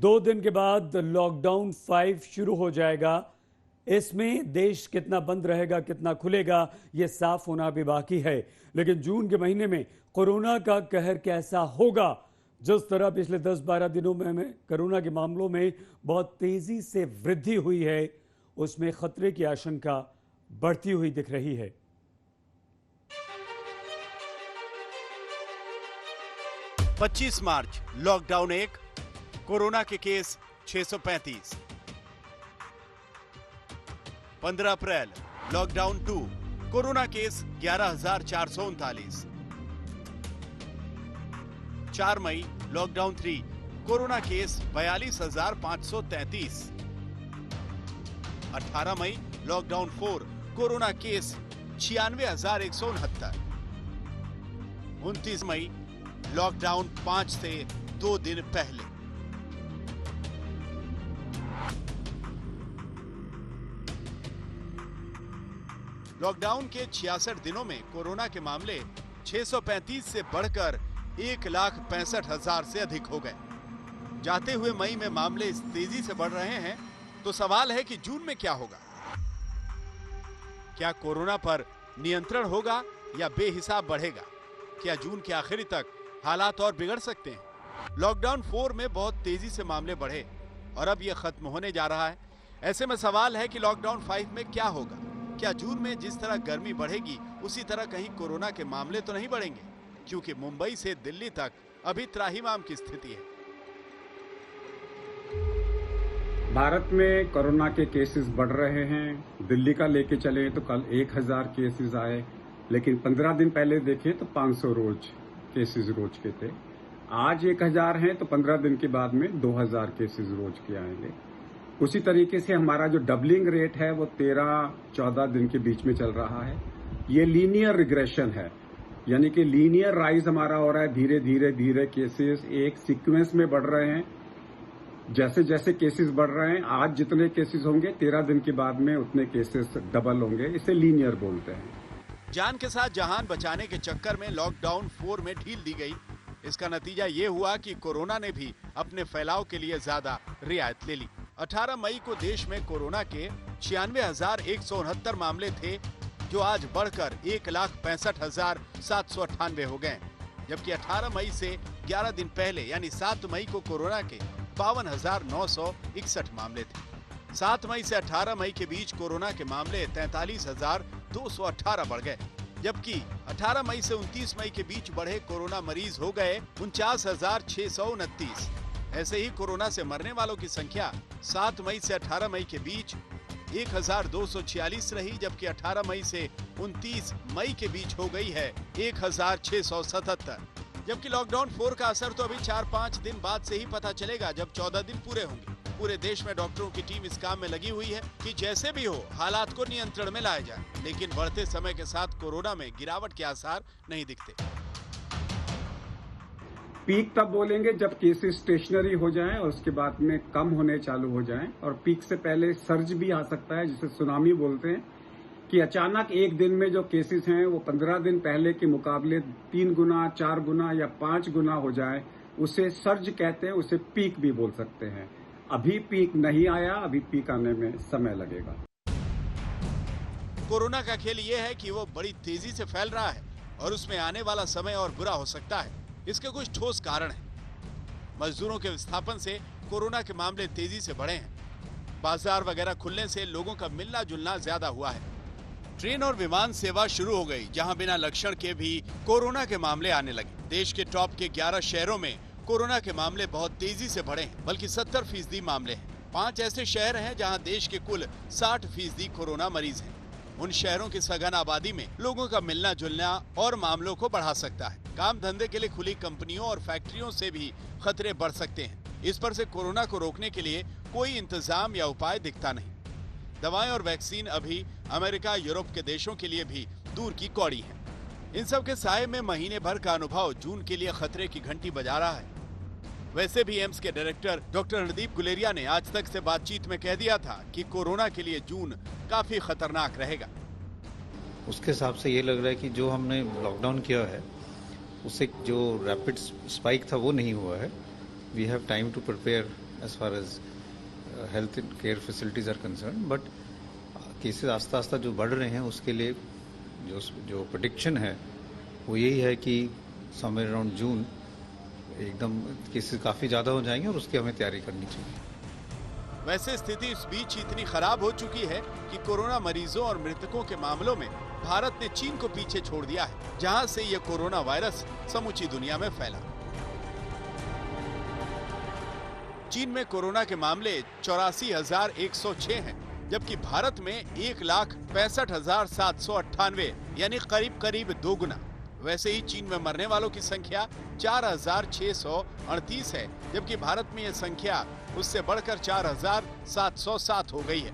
2 दिन के बाद लॉकडाउन 5 शुरू हो जाएगा। इसमें देश कितना बंद रहेगा, कितना खुलेगा, यह साफ होना भी बाकी है। लेकिन जून के महीने में कोरोना का कहर कैसा होगा? जिस तरह पिछले 10-12 दिनों में हमें कोरोना के मामलों में बहुत तेजी से वृद्धि हुई है, उसमें खतरे की आशंका बढ़ती हुई दिख रही है। पच्चीस मार्च लॉकडाउन 1, कोरोना के केस 635। 15 अप्रैल लॉकडाउन 2, कोरोना केस 11,439। 4 मई लॉकडाउन 3, कोरोना केस 42,533। 18 मई लॉकडाउन 4, कोरोना केस 96,169। 29 मई लॉकडाउन 5 से 2 दिन पहले। लॉकडाउन के 66 दिनों में कोरोना के मामले 635 से बढ़कर 1,65,000 से अधिक हो गए। जाते हुए मई में मामले इस तेजी से बढ़ रहे हैं, तो सवाल है कि जून में क्या होगा? क्या कोरोना पर नियंत्रण होगा या बेहिसाब बढ़ेगा? क्या जून के आखिरी तक हालात और बिगड़ सकते हैं? लॉकडाउन 4 में बहुत तेजी से मामले बढ़े और अब यह खत्म होने जा रहा है। ऐसे में सवाल है कि लॉकडाउन 5 में क्या होगा? क्या जून में जिस तरह गर्मी बढ़ेगी उसी तरह कहीं कोरोना के मामले तो नहीं बढ़ेंगे? क्योंकि मुंबई से दिल्ली तक अभी त्राहिमाम की स्थिति है। भारत में कोरोना के केसेस बढ़ रहे हैं। दिल्ली का लेके चले तो कल 1,000 केसेस आए, लेकिन 15 दिन पहले देखें तो 500 केसेस रोज के थे। आज 1,000 हैं तो 15 दिन के बाद में 2,000 केसेस रोज के आएंगे। उसी तरीके से हमारा जो डबलिंग रेट है वो 13-14 दिन के बीच में चल रहा है। ये लीनियर रिग्रेशन है, यानी कि लीनियर राइज हमारा हो रहा है। धीरे धीरे केसेस एक सीक्वेंस में बढ़ रहे हैं। जैसे जैसे केसेस बढ़ रहे हैं, आज जितने केसेस होंगे 13 दिन के बाद में उतने केसेस डबल होंगे। इसे लीनियर बोलते हैं। जान के साथ जहान बचाने के चक्कर में लॉकडाउन 4 में ढील दी गई। इसका नतीजा ये हुआ कि कोरोना ने भी अपने फैलाव के लिए ज्यादा रियायत ले ली। 18 मई को देश में कोरोना के 96,169 मामले थे, जो आज बढ़कर 1,65,798 हो गए। जबकि 18 मई से 11 दिन पहले यानी 7 मई को कोरोना के 52,961 मामले थे। 7 मई से 18 मई के बीच कोरोना के मामले 43,218 बढ़ गए। जबकि 18 मई से 29 मई के बीच बढ़े कोरोना मरीज हो गए 49,629। ऐसे ही कोरोना से मरने वालों की संख्या 7 मई से 18 मई के बीच 1,246 रही, जबकि 18 मई से 29 मई के बीच हो गई है 1,677। जबकि लॉकडाउन 4 का असर तो अभी 4-5 दिन बाद से ही पता चलेगा, जब 14 दिन पूरे होंगे। पूरे देश में डॉक्टरों की टीम इस काम में लगी हुई है कि जैसे भी हो हालात को नियंत्रण में लाया जाए। लेकिन बढ़ते समय के साथ कोरोना में गिरावट के आसार नहीं दिखते। पीक तब बोलेंगे जब केसेस स्टेशनरी हो जाएं और उसके बाद में कम होने चालू हो जाएं। और पीक से पहले सर्ज भी आ सकता है, जिसे सुनामी बोलते हैं, कि अचानक एक दिन में जो केसेस हैं वो 15 दिन पहले के मुकाबले 3 गुना, 4 गुना या 5 गुना हो जाए। उसे सर्ज कहते हैं, उसे पीक भी बोल सकते हैं। अभी पीक नहीं आया, अभी पीक आने में समय लगेगा। कोरोना का खेल ये है कि वो बड़ी तेजी से फैल रहा है और उसमें आने वाला समय और बुरा हो सकता है। इसके कुछ ठोस कारण हैं। मजदूरों के विस्थापन से कोरोना के मामले तेजी से बढ़े हैं। बाजार वगैरह खुलने से लोगों का मिलना जुलना ज्यादा हुआ है। ट्रेन और विमान सेवा शुरू हो गई, जहां बिना लक्षण के भी कोरोना के मामले आने लगे। देश के टॉप के 11 शहरों में कोरोना के मामले बहुत तेजी से बढ़े हैं, बल्कि 70% मामले हैं। 5 ऐसे शहर हैं जहां देश के कुल 60% कोरोना मरीज हैं। उन शहरों की सघन आबादी में लोगों का मिलना जुलना और मामलों को बढ़ा सकता है। काम धंधे के लिए खुली कंपनियों और फैक्ट्रियों से भी खतरे बढ़ सकते हैं। इस पर से कोरोना को रोकने के लिए कोई इंतजाम या उपाय दिखता नहीं। दवाएं और वैक्सीन अभी अमेरिका, यूरोप के देशों के लिए भी दूर की कौड़ी है। इन सब के साये में महीने भर का अनुभव जून के लिए खतरे की घंटी बजा रहा है। वैसे भी एम्स के डायरेक्टर डॉक्टर रणदीप गुलेरिया ने आज तक से बातचीत में कह दिया था कि कोरोना के लिए जून काफी खतरनाक रहेगा। उसके हिसाब से ये लग रहा है कि जो हमने लॉकडाउन किया है उससे जो रैपिड स्पाइक था वो नहीं हुआ है। We have time to prepare as far as health and care facilities are concerned, but cases आस्ता आस्ता जो बढ़ रहे हैं उसके लिए जो प्रेडिक्शन है वो यही है कि समवेयर अराउंड जून एकदम केसेस काफ़ी ज़्यादा हो जाएंगे और उसकी हमें तैयारी करनी चाहिए। वैसे स्थिति इस बीच इतनी खराब हो चुकी है कि कोरोना मरीजों और मृतकों के मामलों में भारत ने चीन को पीछे छोड़ दिया है, जहां से यह कोरोना वायरस समूची दुनिया में फैला। चीन में कोरोना के मामले 84,106 हैं, जबकि भारत में 1,65,798 यानी करीब करीब दोगुना। वैसे ही चीन में मरने वालों की संख्या 4,638 है, जबकि भारत में यह संख्या उससे बढ़कर 4,707 हो गई है।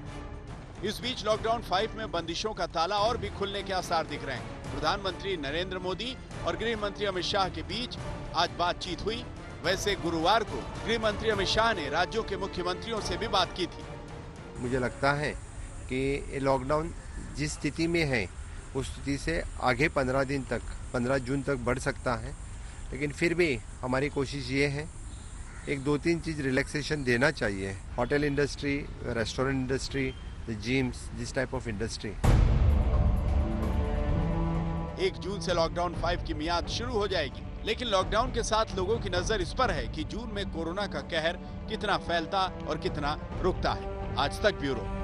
इस बीच लॉकडाउन 5 में बंदिशों का ताला और भी खुलने के आसार दिख रहे हैं। प्रधानमंत्री नरेंद्र मोदी और गृह मंत्री अमित शाह के बीच आज बातचीत हुई। वैसे गुरुवार को गृह मंत्री अमित शाह ने राज्यों के मुख्यमंत्रियों से भी बात की थी। मुझे लगता है कि लॉकडाउन जिस स्थिति में है उस स्थिति से आगे 15 जून तक बढ़ सकता है, लेकिन फिर भी हमारी कोशिश ये है एक 2-3 चीज़ रिलैक्सेशन देना चाहिए। Hotel industry, restaurant industry, gyms, this type of industry. 1 जून से लॉकडाउन 5 की मियाद शुरू हो जाएगी, लेकिन लॉकडाउन के साथ लोगों की नजर इस पर है कि जून में कोरोना का कहर कितना फैलता और कितना रुकता है। आज तक ब्यूरो।